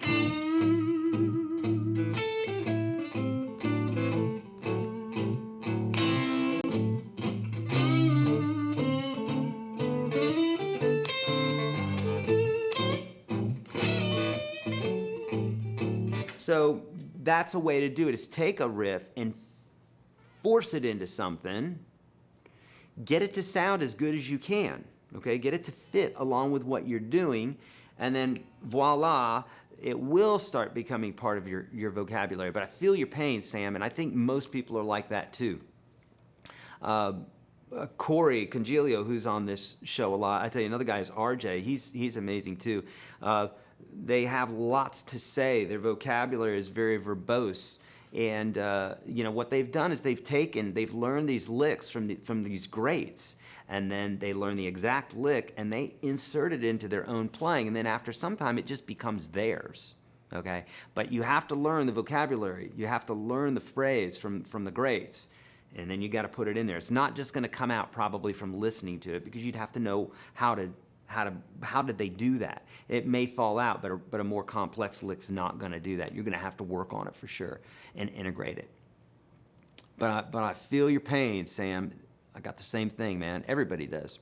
So that's a way to do it, is take a riff and force it into something, get it to sound as good as you can, okay? Get it to fit along with what you're doing, and then voila, it will start becoming part of your vocabulary. But I feel your pain, Sam, and I think most people are like that too. Corey Congilio, who's on this show a lot, I tell you, another guy is RJ. He's amazing too. They have lots to say. Their vocabulary is very verbose. And what they've done is they've learned these licks from these greats, and then they learn the exact lick and they insert it into their own playing, and then after some time it just becomes theirs. Okay, but you have to learn the vocabulary, you have to learn the phrase from the greats, and then you got to put it in there. It's not just going to come out probably from listening to it, because you'd have to know how did they do that. It may fall out, but a more complex lick's not going to do that. You're going to have to work on it for sure and integrate it. But I feel your pain, Sam. I got the same thing, man. Everybody does.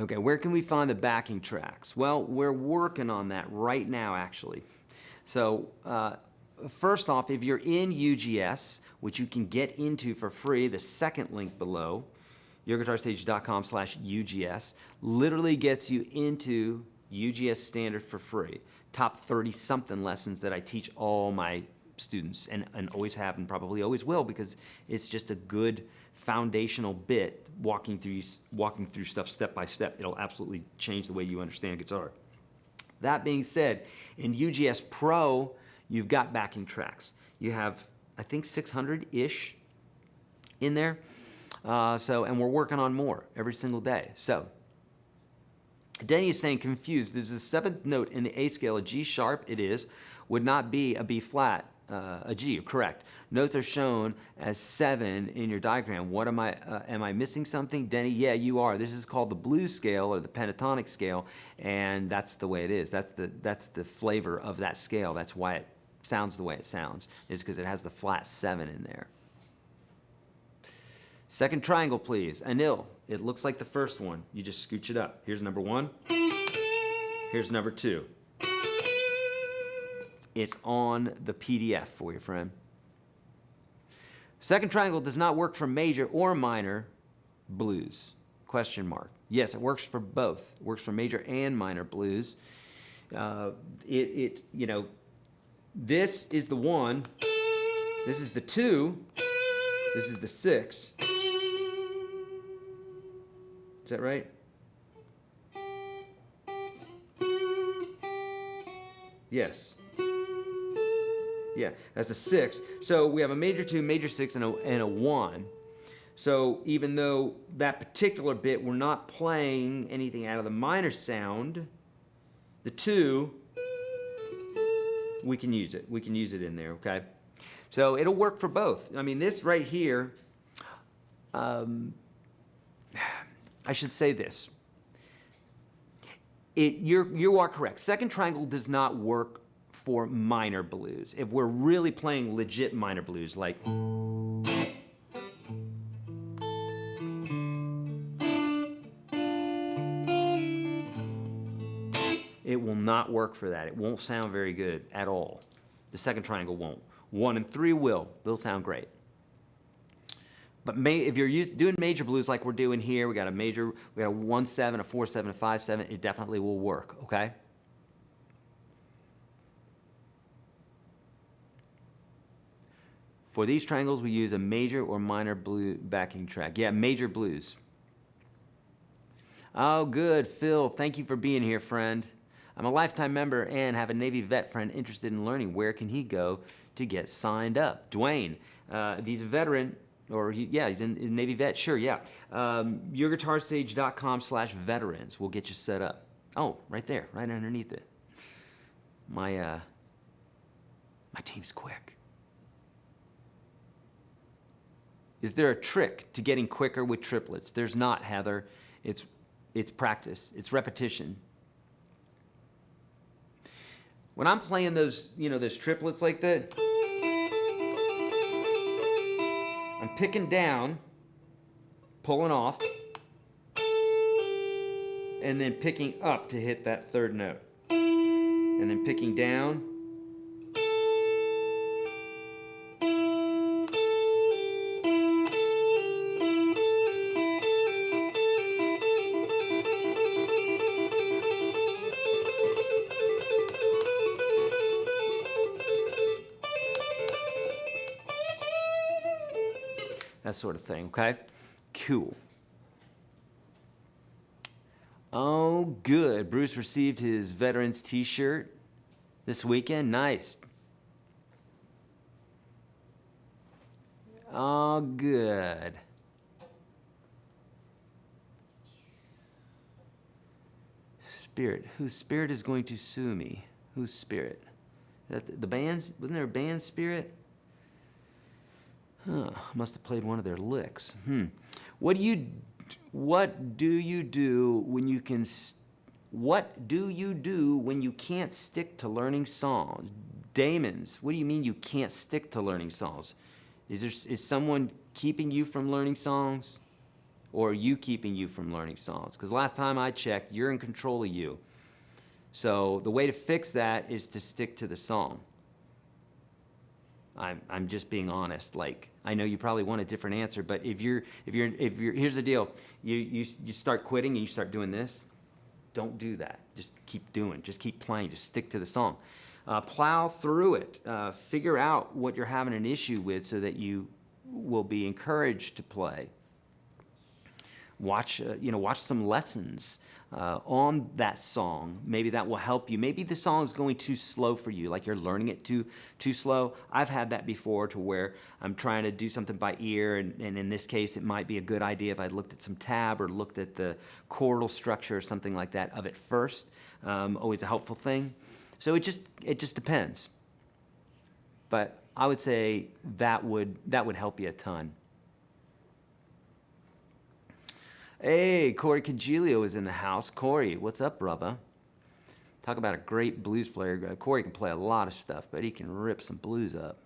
Okay, where can we find the backing tracks? Well, we're working on that right now, actually. So first off, if you're in UGS, which you can get into for free, the second link below, YourGuitarSage.com/UGS, literally gets you into UGS Standard for free. Top 30-something lessons that I teach all my students, and always have and probably always will, because it's just a good foundational bit, walking through stuff step by step. It'll absolutely change the way you understand guitar. That being said, in UGS Pro, you've got backing tracks. You have, I think, 600-ish in there. And we're working on more every single day. So, Denny is saying, confused. There's a seventh note in the A scale, a G sharp, it is, would not be a B flat, a G, correct. Notes are shown as 7 in your diagram. What am I missing something? Denny, yeah, you are. This is called the blues scale, or the pentatonic scale, and that's the way it is. That's the flavor of that scale. That's why it sounds the way it sounds, is because it has the flat 7 in there. Second triangle, please. Anil, it looks like the first one. You just scooch it up. Here's number 1. Here's number 2. It's on the PDF for you, friend. Second triangle does not work for major or minor blues. Question mark. Yes, it works for both. It works for major and minor blues. This is the 1. This is the 2. This is the 6. Is that right? Yes. Yeah, that's a 6. So we have a major 2, major 6, and a 1. So even though that particular bit, we're not playing anything out of the minor sound, the 2, we can use it. We can use it in there, okay? So it'll work for both. I mean, this right here, I should say this. You are correct. Second triangle does not work for minor blues. If we're really playing legit minor blues, like it will not work for that. It won't sound very good at all. The second triangle won't. 1 and 3 will. They'll sound great. But if you're doing major blues like we're doing here, we got a 1-7, a 4-7, a 5-7, it definitely will work, okay? For these triangles, we use a major or minor blue backing track. Yeah, major blues. Oh, good, Phil. Thank you for being here, friend. I'm a lifetime member and have a Navy vet friend interested in learning. Where can he go to get signed up? Dwayne, if he's a veteran, or he's in Navy vet, sure, yeah. YourGuitarSage.com/veterans will get you set up. Oh, right there, right underneath it. My team's quick. Is there a trick to getting quicker with triplets? There's not, Heather. It's practice. It's repetition. When I'm playing those triplets like that, I'm picking down, pulling off, and then picking up to hit that third note. And then picking down. That sort of thing, okay? Cool. Oh, good. Bruce received his veterans t-shirt. This weekend? Nice. Oh, good. Spirit. Whose spirit is going to sue me? Whose spirit? The band's? Wasn't there a band Spirit? Huh. Must have played one of their licks. What do you do when you can? What do you do when you can't stick to learning songs? Damons. What do you mean you can't stick to learning songs? Is someone keeping you from learning songs? Or are you keeping you from learning songs? Because last time I checked, you're in control of you. So the way to fix that is to stick to the song. I'm just being honest. Like, I know you probably want a different answer, but if you're here's the deal. You start quitting and you start doing this. Don't do that. Just keep doing. Just keep playing. Just stick to the song. Plow through it. Figure out what you're having an issue with so that you will be encouraged to play. Watch some lessons on that song. Maybe that will help you. Maybe the song is going too slow for you, like you're learning it too slow. I've had that before, to where I'm trying to do something by ear, and in this case, it might be a good idea if I looked at some tab or looked at the chordal structure or something like that of it first. Always a helpful thing. So it just depends. But I would say that would help you a ton. Hey, Corey Congilio is in the house. Corey, what's up, brother? Talk about a great blues player. Corey can play a lot of stuff, but he can rip some blues up.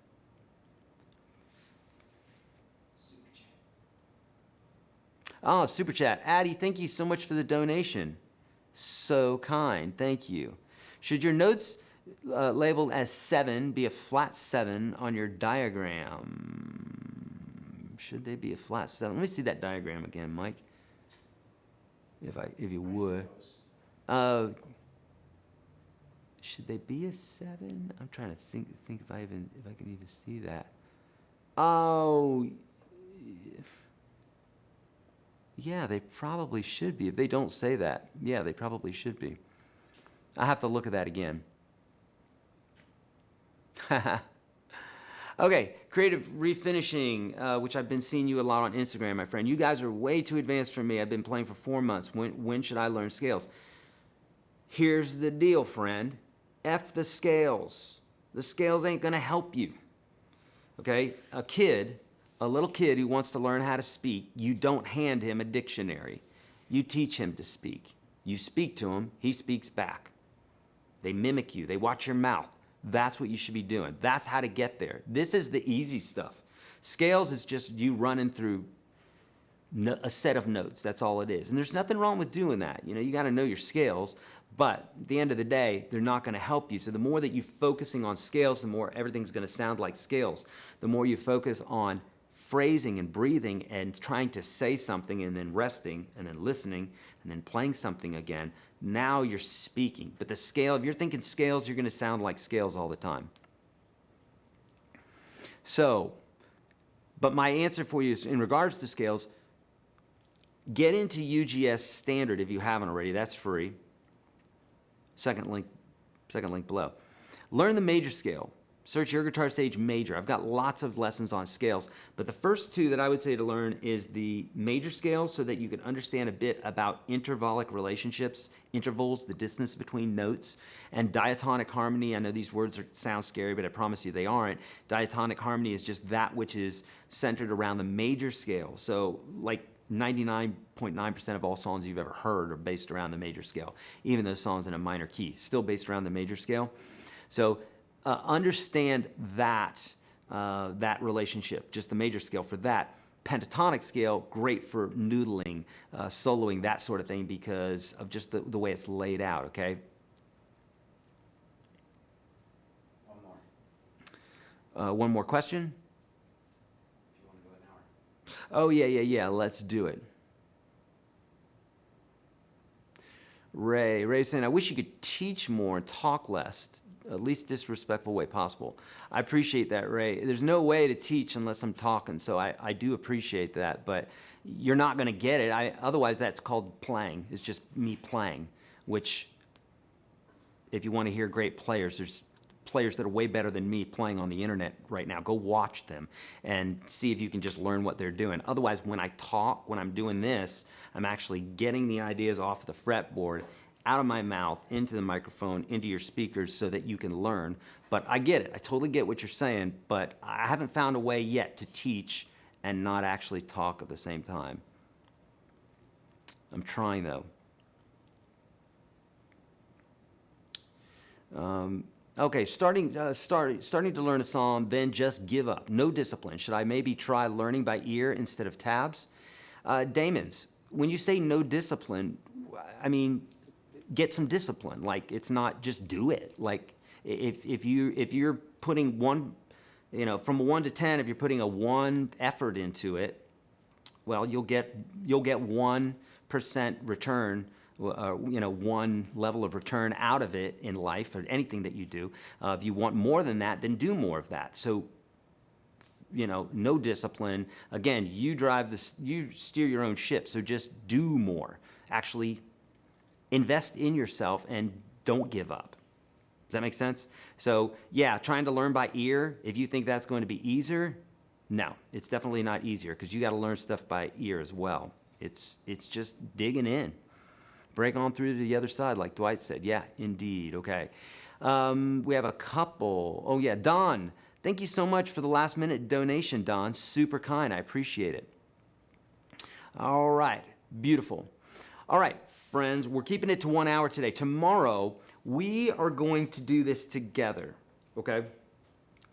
Oh, super chat. Addie, thank you so much for the donation. So kind. Thank you. Should your notes labeled as 7 be a flat 7 on your diagram? Should they be a flat 7? Let me see that diagram again, Mike. If you would. Should they be a 7? I'm trying to think if I can even see that. Oh, yeah, they probably should be. If they don't say that, yeah, they probably should be. I have to look at that again. Okay, creative refinishing, which I've been seeing you a lot on Instagram, my friend. You guys are way too advanced for me. I've been playing for 4 months. When should I learn scales? Here's the deal, friend. F the scales. The scales ain't going to help you. Okay? A little kid who wants to learn how to speak, you don't hand him a dictionary. You teach him to speak. You speak to him, he speaks back. They mimic you. They watch your mouth. That's what you should be doing. That's how to get there. This is the easy stuff. Scales is just you running through a set of notes. That's all it is. And there's nothing wrong with doing that. You got to know your scales, but at the end of the day, they're not going to help you. So the more that you're focusing on scales, the more everything's going to sound like scales. The more you focus on phrasing and breathing and trying to say something and then resting and then listening and then playing something again, now you're speaking. But the scale, if you're thinking scales, you're going to sound like scales all the time. So, but my answer for you is, in regards to scales, get into UGS Standard if you haven't already. That's free. Second link below. Learn the major scale. Search YourGuitarSage Major. I've got lots of lessons on scales, but the first 2 that I would say to learn is the major scale, so that you can understand a bit about intervallic relationships, intervals, the distance between notes, and diatonic harmony. I know these words sound scary, but I promise you they aren't. Diatonic harmony is just that which is centered around the major scale. So like 99.9% of all songs you've ever heard are based around the major scale, even those songs in a minor key, still based around the major scale. So understand that relationship, just the major scale for that. Pentatonic scale, great for noodling, soloing, that sort of thing, because of just the way it's laid out, okay? One more question? If you want to go an hour. Oh, yeah, let's do it. Ray's saying, I wish you could teach more and talk less, at least disrespectful way possible. I appreciate that, Ray. There's no way to teach unless I'm talking, so I do appreciate that, but you're not going to get it. Otherwise, that's called playing. It's just me playing, which, if you want to hear great players, there's players that are way better than me playing on the internet right now. Go watch them and see if you can just learn what they're doing. Otherwise, when I talk, when I'm doing this, I'm actually getting the ideas off the fretboard, out of my mouth, into the microphone, into your speakers so that you can learn. But I get it. I totally get what you're saying, but I haven't found a way yet to teach and not actually talk at the same time. I'm trying though. Okay, starting to learn a song, then just give up. No discipline. Should I maybe try learning by ear instead of tabs? Damons, when you say no discipline, I mean, get some discipline. Like, it's not just do it. Like, if you're putting one, you know, from a 1 to 10, if you're putting a 1 effort into it, well, you'll get 1% return. You know, 1 level of return out of it in life or anything that you do. If you want more than that, then do more of that. So, you know, no discipline. Again, you steer your own ship. So just do more. Actually, invest in yourself and don't give up. Does that make sense? So, yeah, trying to learn by ear. If you think that's going to be easier, no, it's definitely not easier because you got to learn stuff by ear as well. It's just digging in. Break on through to the other side, like Dwight said. Yeah, indeed. Okay. We have a couple. Oh, yeah. Don, thank you so much for the last minute donation, Don. Super kind. I appreciate it. All right. Beautiful. All right, friends. We're keeping it to 1 hour today. Tomorrow, we are going to do this together. Okay?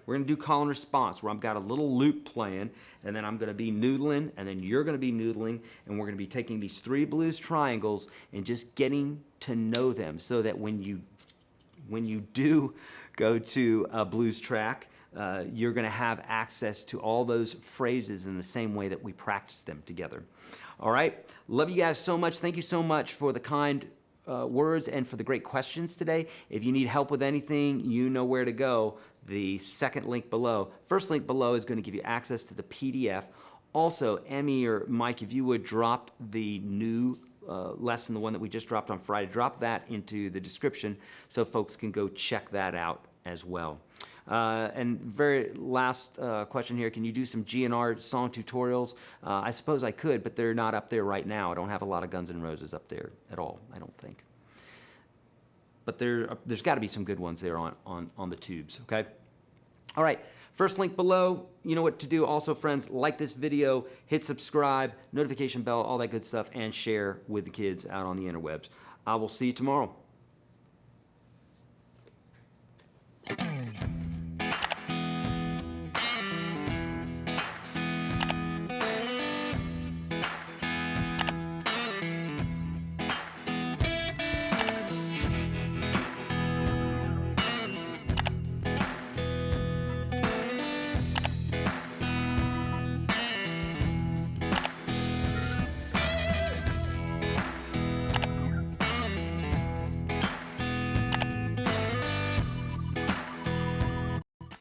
We're going to do call and response where I've got a little loop playing, and then I'm going to be noodling, and then you're going to be noodling, and we're going to be taking these 3 blues triangles and just getting to know them so that when you do go to a blues track, you're going to have access to all those phrases in the same way that we practice them together. All right? Love you guys so much. Thank you so much for the kind words and for the great questions today. If you need help with anything, you know where to go. The second link below. First link below is going to give you access to the PDF. Also, Emmy or Mike, if you would drop the new lesson, the one that we just dropped on Friday, drop that into the description so folks can go check that out as well. And very last question here, can you do some GNR song tutorials? I suppose I could, but they're not up there right now. I don't have a lot of Guns N' Roses up there at all, I don't think. But there's got to be some good ones there on the tubes, okay? All right, first link below. You know what to do. Also, friends, like this video, hit subscribe, notification bell, all that good stuff, and share with the kids out on the interwebs. I will see you tomorrow.